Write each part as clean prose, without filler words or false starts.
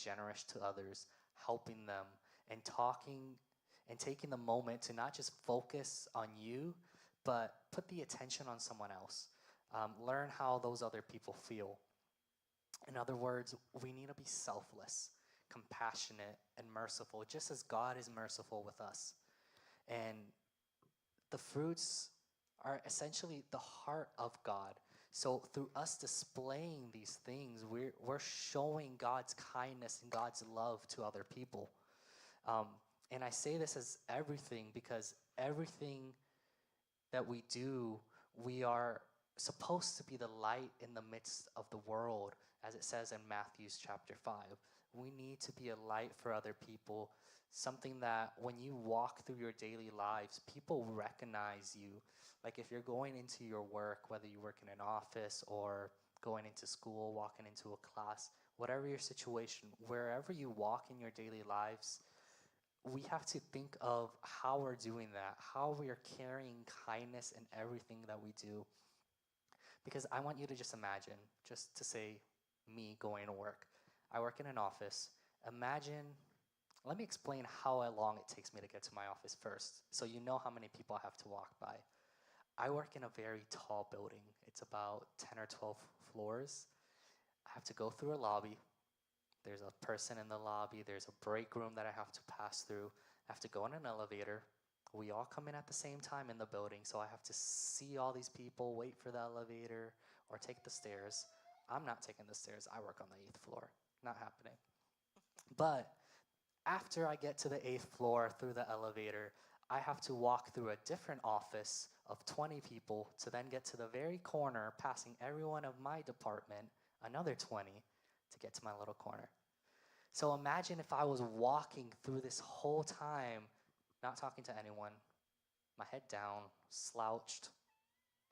generous to others, helping them, and talking and taking the moment to not just focus on you, but put the attention on someone else. Learn how those other people feel. In other words, we need to be selfless, compassionate, and merciful, just as God is merciful with us. And the fruits are essentially the heart of God. So through us displaying these things, we're showing God's kindness and God's love to other people. Um, and I say this as everything because everything that we do, we are supposed to be the light in the midst of the world, as it says in Matthew's chapter 5. We need to be a light for other people, something that when you walk through your daily lives, people recognize you. Like if you're going into your work, whether you work in an office or going into school, walking into a class, whatever your situation, wherever you walk in your daily lives, we have to think of how we're doing that, how we are carrying kindness in everything that we do. Because I want you to just imagine, just to say me going to work. I work in an office. Imagine, let me explain how long it takes me to get to my office first, so you know how many people I have to walk by. I work in a very tall building. It's about 10 or 12 floors. I have to go through a lobby. There's a person in the lobby. There's a break room that I have to pass through. I have to go in an elevator. We all come in at the same time in the building, so I have to see all these people, wait for the elevator, or take the stairs. I'm not taking the stairs. I work on the 8th floor. Not happening. But after I get to the 8th floor through the elevator, I have to walk through a different office of 20 people to then get to the very corner, passing everyone of my department, another 20, to get to my little corner. So imagine if I was walking through this whole time, not talking to anyone, my head down, slouched.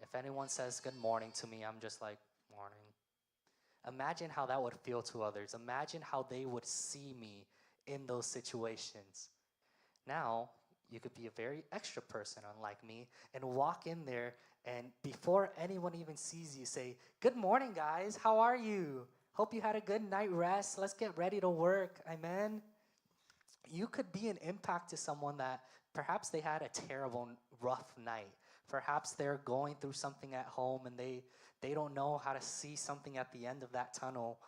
If anyone says good morning to me, I'm just like, morning. Imagine how that would feel to others. Imagine how they would see me in those situations. Now, you could be a very extra person, unlike me, and walk in there, and before anyone even sees you, say, good morning, guys. How are you? Hope you had a good night rest. Let's get ready to work. Amen. You could be an impact to someone that perhaps they had a terrible, rough night. Perhaps they're going through something at home and they don't know how to see something at the end of that tunnel.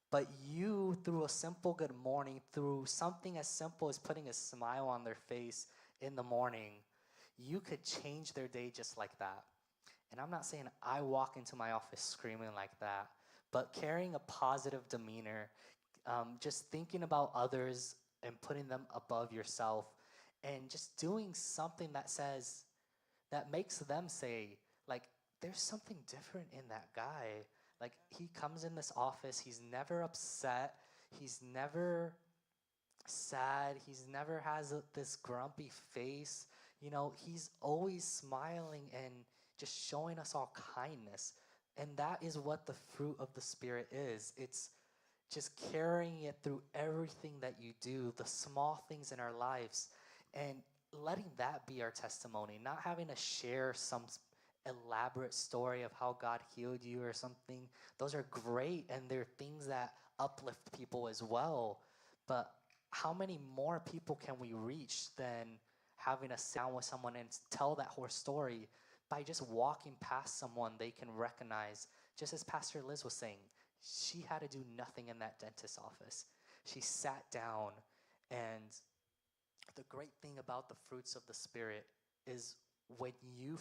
But you, through a simple good morning, through something as simple as putting a smile on their face in the morning, you could change their day just like that. And I'm not saying I walk into my office screaming like that, but carrying a positive demeanor, just thinking about others and putting them above yourself, and just doing something that makes them say, like, there's something different in that guy. Like, he comes in this office, he's never upset, he's never sad, he's never has this grumpy face. You know, he's always smiling and just showing us all kindness. And that is what the fruit of the Spirit is. It's just carrying it through everything that you do, the small things in our lives, and letting that be our testimony, not having to share some elaborate story of how God healed you or something. Those are great, and they're things that uplift people as well. But how many more people can we reach than having to sit down with someone and tell that whole story by just walking past someone they can recognize? Just as Pastor Liz was saying, she had to do nothing in that dentist's office. She sat down, and the great thing about the fruits of the Spirit is when you